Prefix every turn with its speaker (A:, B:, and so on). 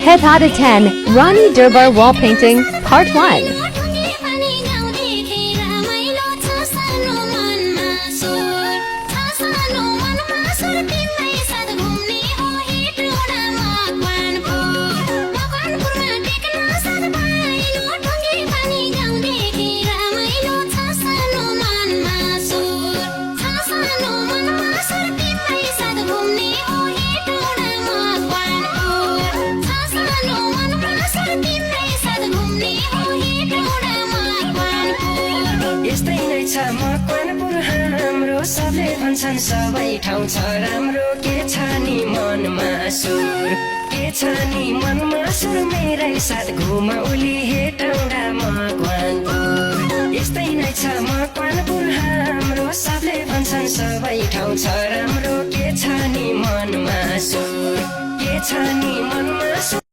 A: 10 out of 10, Ronnie Durbar Wall Painting, Part 1.
B: Makwanpur हाम्रो सबले भन्छन् सबै ठाउँ छ राम्रो के छ नि मनमा सुर के छ नि मनमा सुर मेरै साथ घुमाउली हेटौँडा मकवानपुर यस्तै नै छ मकवानपुर हाम्रो सबले भन्छन् सबै ठाउँ छ राम्रो के छ नि मनमा सुर के छ नि मनमा सुर